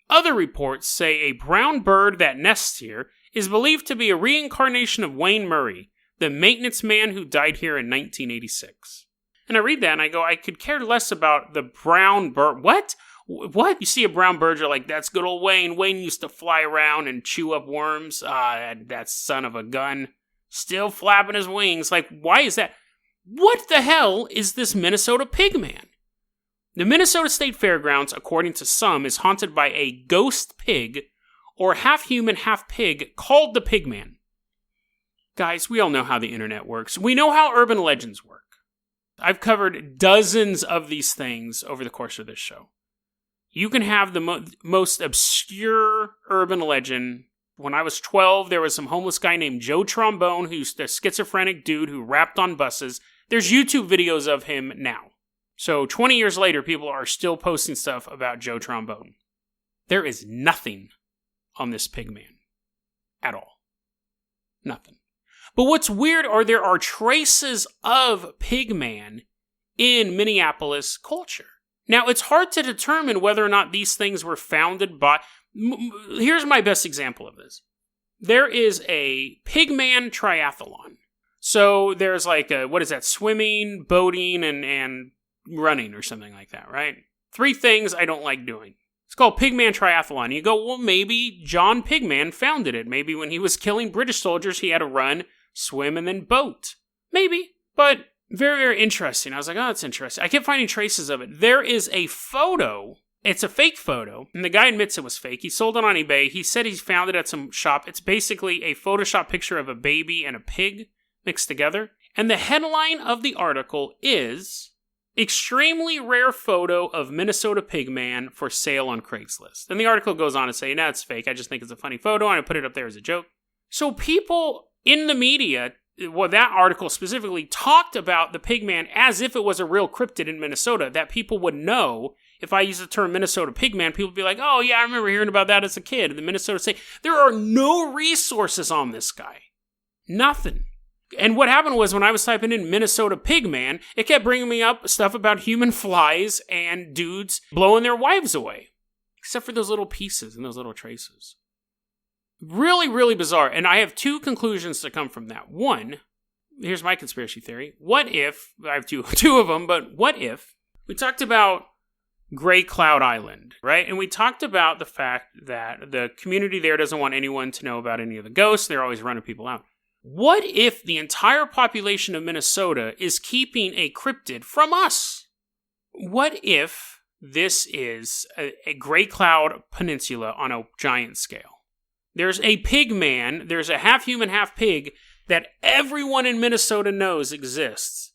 Other reports say a brown bird that nests here is believed to be a reincarnation of Wayne Murray, the maintenance man who died here in 1986. And I read that and I go, I could care less about the brown bird. What? What? You see a brown bird, you're like, that's good old Wayne. Wayne used to fly around and chew up worms. That son of a gun. Still flapping his wings. Like, why is that? What the hell is this Minnesota Pigman? The Minnesota State Fairgrounds, according to some, is haunted by a ghost pig, or half-human, half-pig, called the Pigman. Guys, we all know how the internet works. We know how urban legends work. I've covered dozens of these things over the course of this show. You can have the most obscure urban legend. When I was 12, there was some homeless guy named Joe Trombone, who's a schizophrenic dude who rapped on buses. There's YouTube videos of him now. So 20 years later, people are still posting stuff about Joe Trombone. There is nothing on this Pigman. At all. Nothing. But what's weird are there are traces of Pigman in Minneapolis culture. Now, it's hard to determine whether or not these things were founded by... Here's my best example of this. There is a Pigman Triathlon. So there's like swimming, boating, and running or something like that, right? 3 things I don't like doing. It's called Pigman Triathlon. You go, well, maybe John Pigman founded it. Maybe when he was killing British soldiers, he had to run, swim, and then boat. Maybe, but very, very interesting. I was like, oh, that's interesting. I kept finding traces of it. There is a photo. It's a fake photo, and the guy admits it was fake. He sold it on eBay. He said he found it at some shop. It's basically a Photoshop picture of a baby and a pig mixed together. And the headline of the article is... extremely rare photo of Minnesota Pigman for sale on Craigslist. And the article goes on to say, no, it's fake. I just think it's a funny photo, and I put it up there as a joke. So people in the media, well, that article specifically, talked about the Pigman as if it was a real cryptid in Minnesota, that people would know. If I use the term Minnesota Pigman, people would be like, oh, yeah, I remember hearing about that as a kid. In the Minnesota State, there are no resources on this guy. Nothing. And what happened was when I was typing in Minnesota Pigman, it kept bringing me up stuff about human flies and dudes blowing their wives away. Except for those little pieces and those little traces. Really, really bizarre. And I have 2 conclusions to come from that. One, here's my conspiracy theory. What if, I have two of them, but what if we talked about Gray Cloud Island, right? And we talked about the fact that the community there doesn't want anyone to know about any of the ghosts. They're always running people out. What if the entire population of Minnesota is keeping a cryptid from us? What if this is a Gray Cloud Peninsula on a giant scale? There's a Pigman, there's a half-human, half-pig that everyone in Minnesota knows exists.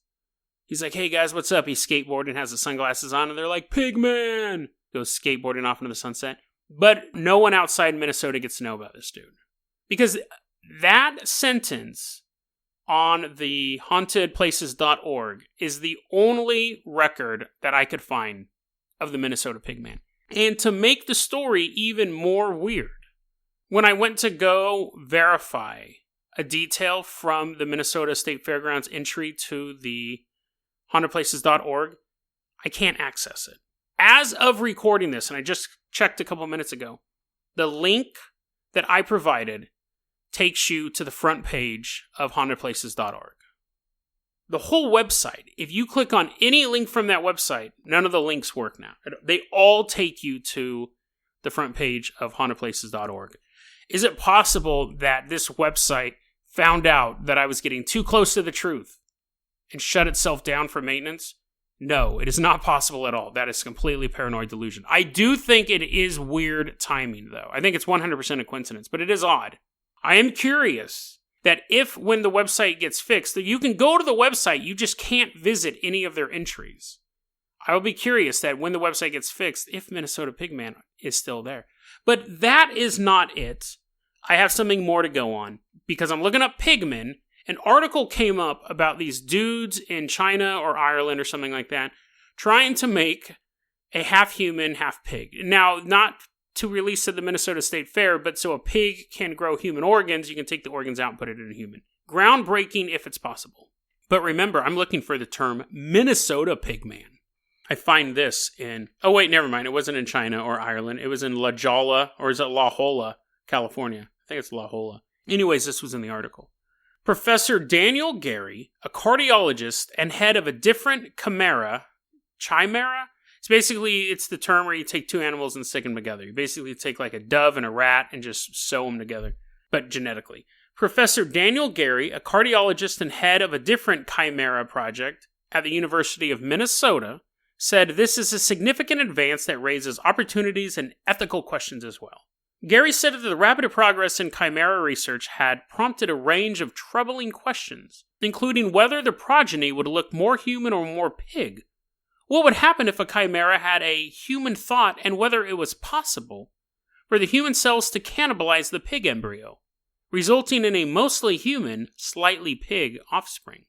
He's like, hey guys, what's up? He's skateboarding, has the sunglasses on, and they're like, Pigman! Goes skateboarding off into the sunset. But no one outside Minnesota gets to know about this dude. Because... that sentence on the hauntedplaces.org is the only record that I could find of the Minnesota Pigman. And to make the story even more weird, when I went to go verify a detail from the Minnesota State Fairgrounds entry to the hauntedplaces.org, I can't access it. As of recording this, and I just checked a couple minutes ago, the link that I provided takes you to the front page of hauntedplaces.org. The whole website, if you click on any link from that website, none of the links work now. They all take you to the front page of hauntedplaces.org. Is it possible that this website found out that I was getting too close to the truth and shut itself down for maintenance? No, it is not possible at all. That is completely paranoid delusion. I do think it is weird timing, though. I think it's 100% a coincidence, but it is odd. I am curious that if, when the website gets fixed, that you can go to the website, you just can't visit any of their entries. I will be curious that when the website gets fixed, if Minnesota Pigman is still there. But that is not it. I have something more to go on, because I'm looking up Pigman. An article came up about these dudes in China or Ireland or something like that, trying to make a half-human, half-pig. Now, not to release at the Minnesota State Fair, but so a pig can grow human organs, you can take the organs out and put it in a human. Groundbreaking if it's possible. But remember, I'm looking for the term Minnesota Pigman. I find this in... oh wait, never mind. It wasn't in China or Ireland. It was in La Jolla, or is it La Jolla, California? I think it's La Jolla. Anyways, this was in the article. Professor Daniel Gary, a cardiologist and head of a different chimera? It's the term where you take 2 animals and stick them together. You basically take like a dove and a rat and just sew them together, but genetically. Professor Daniel Gary, a cardiologist and head of a different chimera project at the University of Minnesota, said this is a significant advance that raises opportunities and ethical questions as well. Gary said that the rapid progress in chimera research had prompted a range of troubling questions, including whether the progeny would look more human or more pig. What would happen if a chimera had a human thought, and whether it was possible for the human cells to cannibalize the pig embryo, resulting in a mostly human, slightly pig offspring.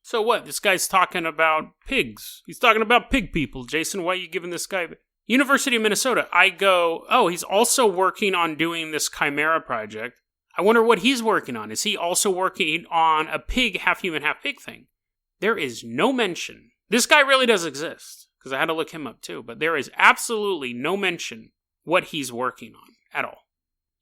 So what? This guy's talking about pigs. He's talking about pig people. Jason, why are you giving this guy... University of Minnesota. I go, oh, he's also working on doing this chimera project. I wonder what he's working on. Is he also working on a pig, half human, half pig thing? There is no mention. This guy really does exist, because I had to look him up too, but there is absolutely no mention what he's working on at all.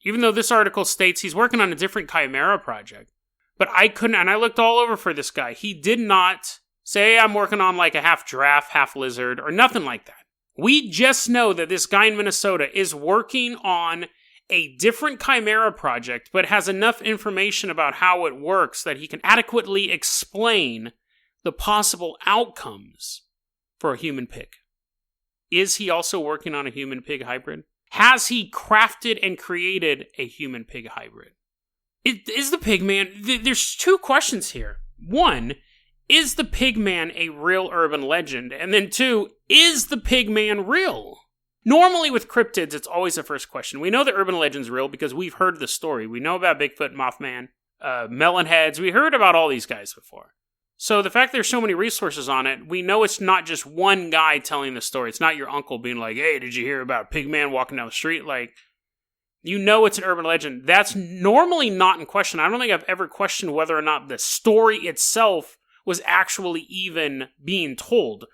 Even though this article states he's working on a different chimera project. But I couldn't, and I looked all over for this guy. He did not say, I'm working on like a half giraffe, half lizard, or nothing like that. We just know that this guy in Minnesota is working on a different chimera project, but has enough information about how it works that he can adequately explain the possible outcomes for a human pig. Is he also working on a human-pig hybrid? Has he crafted and created a human-pig hybrid? Is the Pigman... There's two questions here. One, is the Pigman a real urban legend? And then two, is the Pigman real? Normally with cryptids, it's always the first question. We know the urban legend's real because we've heard the story. We know about Bigfoot, Mothman, Melonheads. We heard about all these guys before. So the fact there's so many resources on it, we know it's not just one guy telling the story. It's not your uncle being like, hey, did you hear about Pigman walking down the street? Like, you know it's an urban legend. That's normally not in question. I don't think I've ever questioned whether or not the story itself was actually even being told.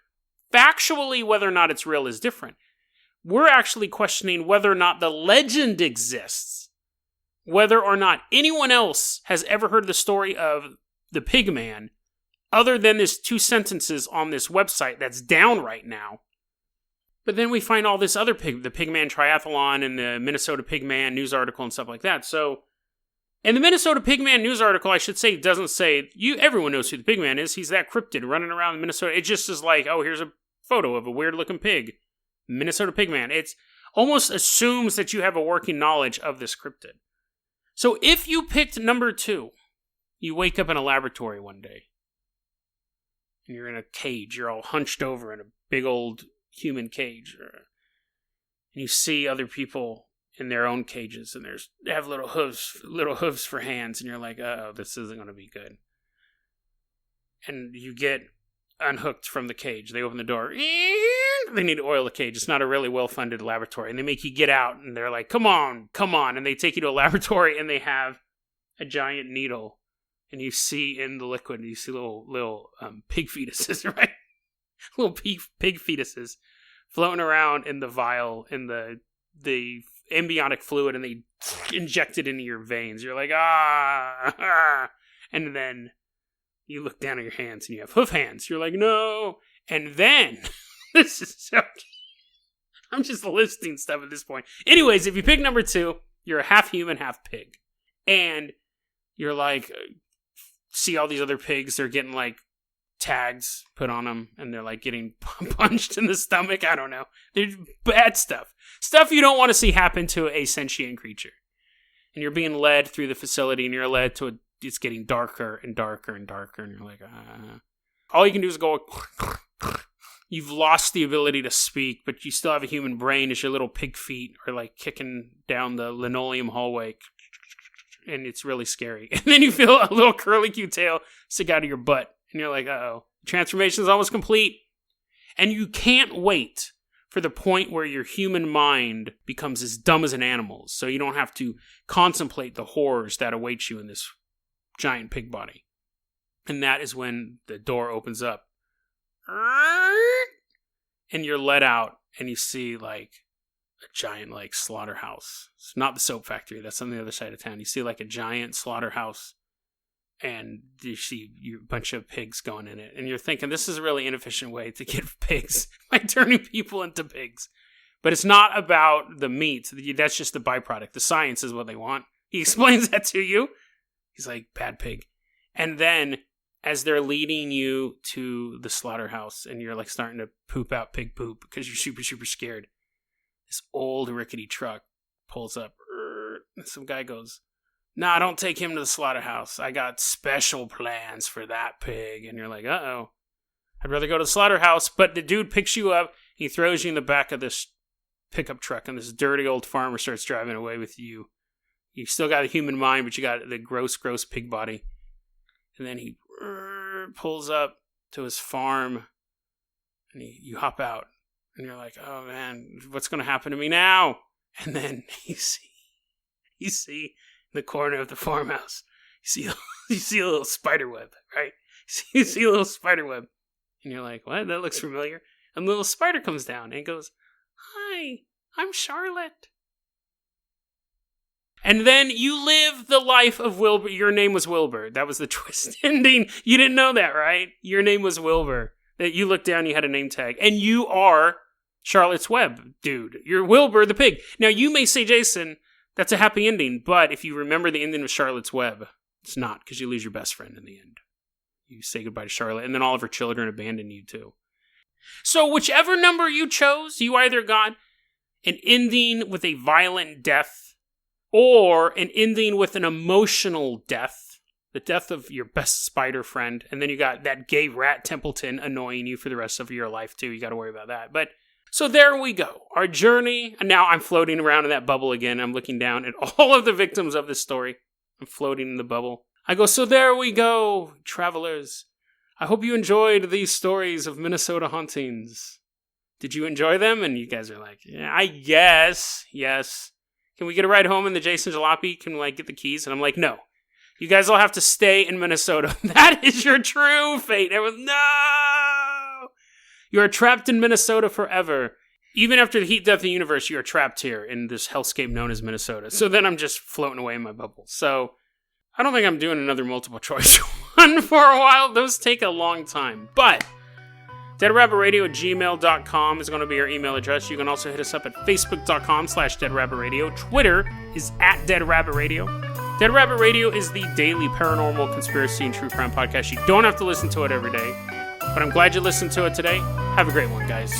Factually, whether or not it's real is different. We're actually questioning whether or not the legend exists. Whether or not anyone else has ever heard the story of the Pigman, other than this 2 sentences on this website that's down right now. But then we find all this other the Pigman Triathlon and the Minnesota Pigman news article and stuff like that. So, and the Minnesota Pigman news article, I should say, doesn't say, everyone knows who the Pigman is. He's that cryptid running around Minnesota. It just is like, oh, here's a photo of a weird-looking pig. Minnesota Pigman. It almost assumes that you have a working knowledge of this cryptid. So if you picked number 2, you wake up in a laboratory one day, and you're in a cage. You're all hunched over in a big old human cage. And you see other people in their own cages, and they have little hooves for hands, and you're like, uh-oh, this isn't going to be good. And you get unhooked from the cage. They open the door. They need to oil the cage. It's not a really well-funded laboratory. And they make you get out, and they're like, come on. And they take you to a laboratory, and they have a giant needle. And you see in the liquid, you see little pig fetuses, right? Little pig fetuses floating around in the vial, in the amniotic fluid, and they inject it into your veins. You're like, ah. And then you look down at your hands, and you have hoof hands. You're like, no. And then, this is so... I'm just listing stuff at this point. Anyways, if you pick number 2, you're a half human, half pig. And you're like... see all these other pigs, they're getting like tags put on them, and they're like getting punched in the stomach. I don't know. There's bad stuff. Stuff you don't want to see happen to a sentient creature. And you're being led through the facility, and you're led to it's getting darker and darker and darker, and you're like, all you can do is go, you've lost the ability to speak, but you still have a human brain as your little pig feet are like kicking down the linoleum hallway. And it's really scary. And then you feel a little curly-Q tail stick out of your butt. And you're like, uh-oh. Transformation is almost complete. And you can't wait for the point where your human mind becomes as dumb as an animal's. So you don't have to contemplate the horrors that await you in this giant pig body. And that is when the door opens up. And you're let out. And you see, like, a giant, like, slaughterhouse. It's not the soap factory. That's on the other side of town. You see, like, a giant slaughterhouse, and you see a bunch of pigs going in it. And you're thinking, this is a really inefficient way to get pigs by turning people into pigs. But it's not about the meat. That's just the byproduct. The science is what they want. He explains that to you. He's like, bad pig. And then, as they're leading you to the slaughterhouse, and you're like starting to poop out pig poop because you're super, super scared, this old rickety truck pulls up. And some guy goes, nah, don't take him to the slaughterhouse. I got special plans for that pig. And you're like, uh-oh. I'd rather go to the slaughterhouse. But the dude picks you up. He throws you in the back of this pickup truck, and this dirty old farmer starts driving away with you. You still got a human mind, but you got the gross, gross pig body. And then he pulls up to his farm, and you hop out. And you're like, oh man, what's going to happen to me now? And then you see in the corner of the farmhouse, you see a little spider web, right? You see a little spider web. And you're like, what? That looks familiar. And the little spider comes down and goes, hi, I'm Charlotte. And then you live the life of Wilbur. Your name was Wilbur. That was the twist ending. You didn't know that, right? Your name was Wilbur. That you looked down, you had a name tag. And you are Charlotte's Web, dude. You're Wilbur the pig. Now, you may say, Jason, that's a happy ending. But if you remember the ending of Charlotte's Web, it's not, because you lose your best friend in the end. You say goodbye to Charlotte, and then all of her children abandon you, too. So whichever number you chose, you either got an ending with a violent death, or an ending with an emotional death, the death of your best spider friend, and then you got that gay rat Templeton annoying you for the rest of your life too. You got to worry about that. But so there we go, our journey. And now I'm floating around in that bubble again. I'm looking down at all of the victims of this story. I'm floating in the bubble. I go, so there we go, travelers. I hope you enjoyed these stories of Minnesota hauntings. Did you enjoy them? And you guys are like, yeah, I guess, yes. Can we get a ride home in the Jason Jalopy? Can we get the keys? And I'm like, no. You guys all have to stay in Minnesota. That is your true fate. Everyone, no! You are trapped in Minnesota forever. Even after the heat, death of the universe, you are trapped here in this hellscape known as Minnesota. So then I'm just floating away in my bubble. So I don't think I'm doing another multiple choice one for a while. Those take a long time. But deadrabbitradio@gmail.com is going to be our email address. You can also hit us up at facebook.com/deadrabbitradio. Twitter is @deadrabbitradio. Dead Rabbit Radio is the daily paranormal, conspiracy, and true crime podcast. You don't have to listen to it every day, but I'm glad you listened to it today. Have a great one, guys.